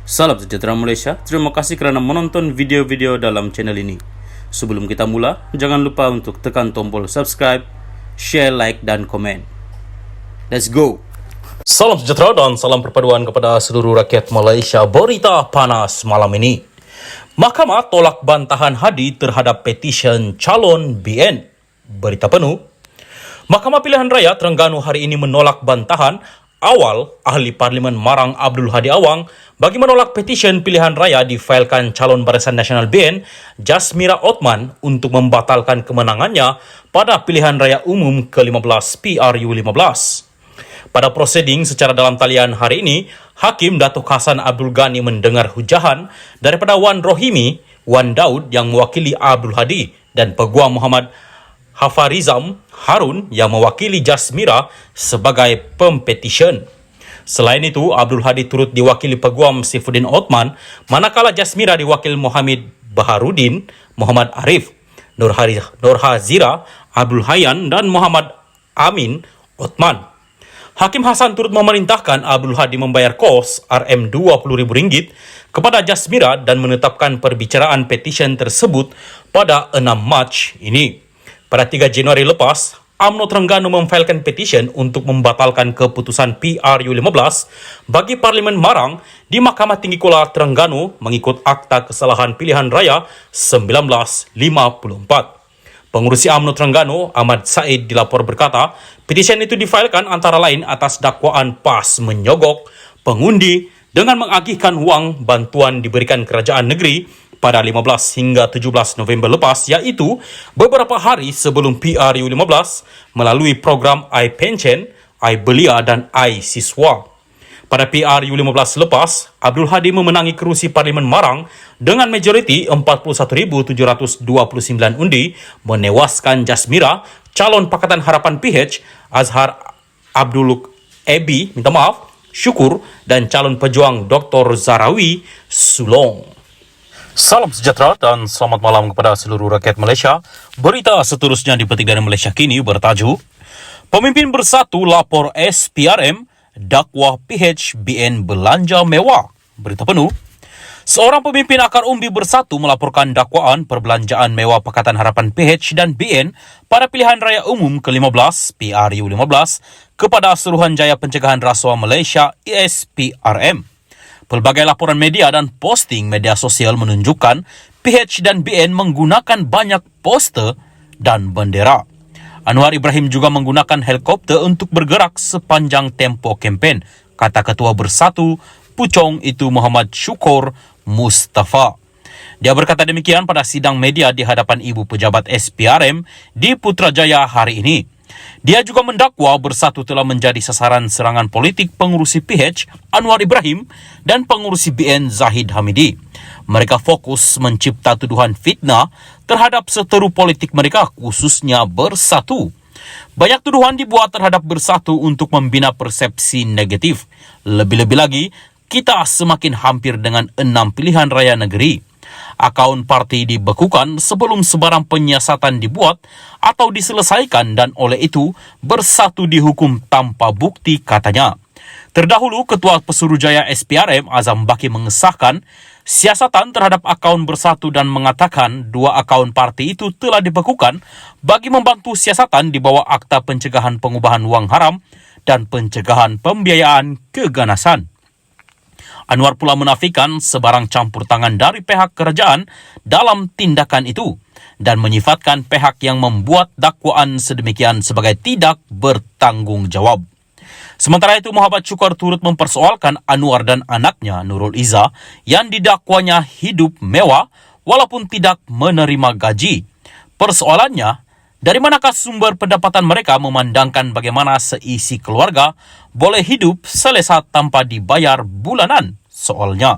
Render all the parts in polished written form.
Salam sejahtera Malaysia, terima kasih kerana menonton video-video dalam channel ini. Sebelum kita mula, jangan lupa untuk tekan tombol subscribe, share, like, dan komen. Let's go! Salam sejahtera dan salam perpaduan kepada seluruh rakyat Malaysia. Berita panas malam ini. Mahkamah tolak bantahan Hadi terhadap petisyen calon BN. Berita penuh. Mahkamah Pilihan Raya Terengganu hari ini menolak bantahan awal Ahli Parlimen Marang Abdul Hadi Awang bagi menolak petisyen pilihan raya difailkan calon Barisan Nasional BN Jasmira Othman untuk membatalkan kemenangannya pada pilihan raya umum ke-15 PRU15. Pada proseding secara dalam talian hari ini, Hakim Datuk Hassan Abdul Ghani mendengar hujahan daripada Wan Rohimi, Wan Daud yang mewakili Abdul Hadi dan Peguam Muhammad Hafarizam Harun yang mewakili Jasmira sebagai pempetisyen. Selain itu, Abdul Hadi turut diwakili Peguam Saifuddin Othman, manakala Jasmira diwakil Muhammad Baharudin, Muhammad Arif, Nur Hazira, Abdul Hayyan dan Muhammad Amin Othman. Hakim Hassan turut memerintahkan Abdul Hadi membayar kos RM20,000 kepada Jasmira dan menetapkan perbicaraan petisyen tersebut pada 6 Mac ini. Pada 3 Januari lepas, UMNO Terengganu memfailkan petisyen untuk membatalkan keputusan PRU15 bagi Parlimen Marang di Mahkamah Tinggi Kuala Terengganu mengikut Akta Kesalahan Pilihan Raya 1954. Pengurusi UMNO Terengganu, Ahmad Said, dilapor berkata, petisyen itu difailkan antara lain atas dakwaan PAS menyogok pengundi dengan mengagihkan wang bantuan diberikan kerajaan negeri pada 15 hingga 17 November lepas, iaitu beberapa hari sebelum PRU15 melalui program iPension, iBelia dan iSiswa. Pada PRU15 lepas, Abdul Hadi memenangi kerusi Parlimen Marang dengan majoriti 41,729 undi, menewaskan Jasmira, calon Pakatan Harapan PH, Azhar Abdul Ebi, Syukur, dan calon pejuang Dr. Zarawi Sulong. Salam sejahtera dan selamat malam kepada seluruh rakyat Malaysia. Berita seterusnya dipetik dari Malaysia Kini bertajuk Pemimpin Bersatu lapor SPRM dakwah PH BN belanja mewah. Berita penuh. Seorang pemimpin akar umbi Bersatu melaporkan dakwaan perbelanjaan mewah Pakatan Harapan PH dan BN pada pilihan raya umum ke-15 PRU15 kepada Suruhanjaya Pencegahan Rasuah Malaysia ESPRM. Pelbagai laporan media dan posting media sosial menunjukkan PH dan BN menggunakan banyak poster dan bendera. Anwar Ibrahim juga menggunakan helikopter untuk bergerak sepanjang tempo kempen, kata Ketua Bersatu Puchong itu Muhammad Syukur Mustafa. Dia berkata demikian pada sidang media di hadapan Ibu Pejabat SPRM di Putrajaya hari ini. Dia juga mendakwa Bersatu telah menjadi sasaran serangan politik pengurusi PH Anwar Ibrahim dan pengurusi BN Zahid Hamidi. Mereka fokus mencipta tuduhan fitnah terhadap seteru politik mereka, khususnya Bersatu. Banyak tuduhan dibuat terhadap Bersatu untuk membina persepsi negatif. Lebih-lebih lagi, kita semakin hampir dengan 6 pilihan raya negeri. Akaun parti dibekukan sebelum sebarang penyiasatan dibuat atau diselesaikan dan oleh itu Bersatu dihukum tanpa bukti, katanya. Terdahulu, Ketua Pesuruhjaya SPRM Azam Baki mengesahkan siasatan terhadap akaun Bersatu dan mengatakan 2 akaun parti itu telah dibekukan bagi membantu siasatan di bawah Akta Pencegahan Pengubahan Wang Haram dan Pencegahan Pembiayaan Keganasan. Anwar pula menafikan sebarang campur tangan dari pihak kerajaan dalam tindakan itu dan menyifatkan pihak yang membuat dakwaan sedemikian sebagai tidak bertanggungjawab. Sementara itu, Muhammad Syukur turut mempersoalkan Anwar dan anaknya Nurul Izzah yang didakwanya hidup mewah walaupun tidak menerima gaji. Persoalannya, dari manakah sumber pendapatan mereka memandangkan bagaimana seisi keluarga boleh hidup selesa tanpa dibayar bulanan? Soalnya.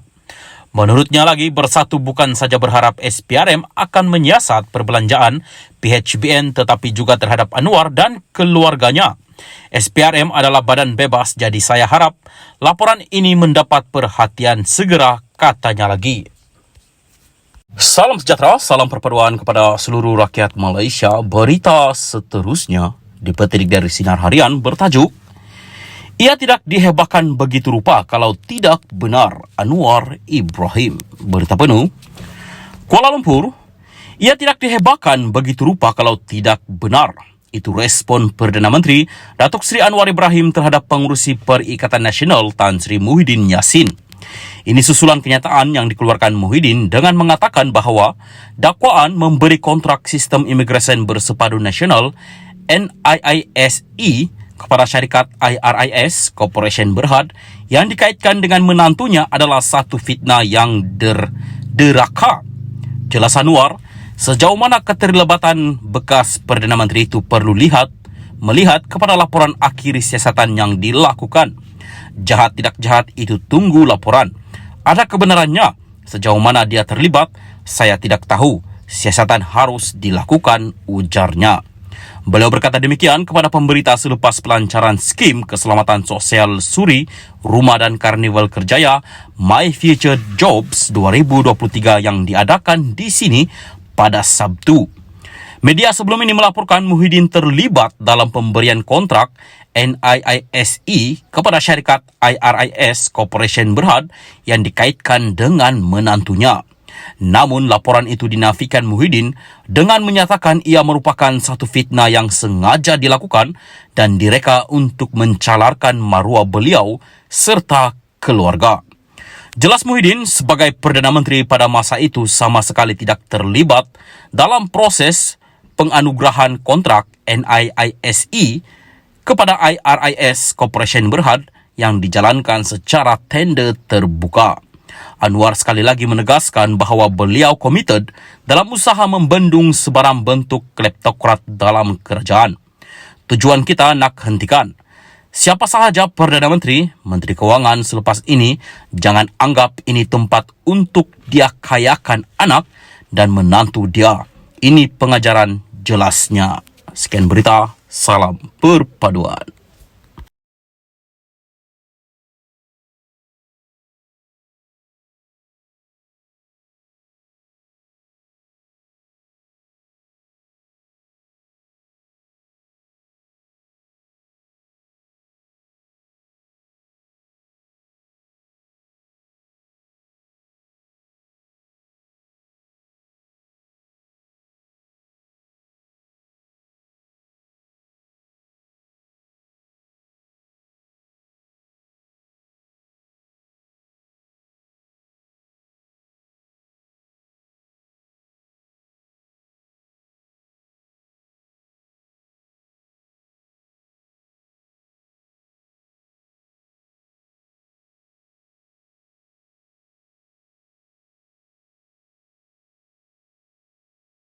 Menurutnya lagi, Bersatu bukan saja berharap SPRM akan menyiasat perbelanjaan PHBN tetapi juga terhadap Anwar dan keluarganya. SPRM adalah badan bebas, jadi saya harap laporan ini mendapat perhatian segera, katanya lagi. Salam sejahtera, salam perpaduan kepada seluruh rakyat Malaysia. Berita seterusnya dipetik dari Sinar Harian bertajuk Ia tidak dihebahkan begitu rupa kalau tidak benar. Anwar Ibrahim. Berita penuh. Kuala Lumpur, ia tidak dihebahkan begitu rupa kalau tidak benar. Itu respon Perdana Menteri Datuk Seri Anwar Ibrahim terhadap pengurusi Perikatan Nasional Tan Sri Muhyiddin Yassin. Ini susulan kenyataan yang dikeluarkan Muhyiddin dengan mengatakan bahawa dakwaan memberi kontrak sistem imigresen bersepadu nasional NIISE kepada syarikat IRIS Corporation Berhad yang dikaitkan dengan menantunya adalah satu fitnah yang deraka. Jelas Anwar, sejauh mana keterlibatan bekas Perdana Menteri itu perlu melihat kepada laporan akhir siasatan yang dilakukan. Jahat tidak jahat itu tunggu laporan. Ada kebenarannya. Sejauh mana dia terlibat, saya tidak tahu. Siasatan harus dilakukan, ujarnya. Beliau berkata demikian kepada pemberita selepas pelancaran skim keselamatan sosial Suri, Rumah dan Karnival Kerjaya My Future Jobs 2023 yang diadakan di sini pada Sabtu. Media sebelum ini melaporkan Muhyiddin terlibat dalam pemberian kontrak NIISE kepada syarikat IRIS Corporation Berhad yang dikaitkan dengan menantunya. Namun laporan itu dinafikan Muhyiddin dengan menyatakan ia merupakan satu fitnah yang sengaja dilakukan dan direka untuk mencalarkan maruah beliau serta keluarga. Jelas Muhyiddin sebagai Perdana Menteri pada masa itu sama sekali tidak terlibat dalam proses penganugerahan kontrak NIISE kepada IRIS Corporation Berhad yang dijalankan secara tender terbuka. Anwar sekali lagi menegaskan bahawa beliau komited dalam usaha membendung sebarang bentuk kleptokrat dalam kerajaan. Tujuan kita nak hentikan. Siapa sahaja Perdana Menteri, Menteri Kewangan selepas ini, jangan anggap ini tempat untuk dia kayakan anak dan menantu dia. Ini pengajaran jelasnya. Sekian berita, salam perpaduan.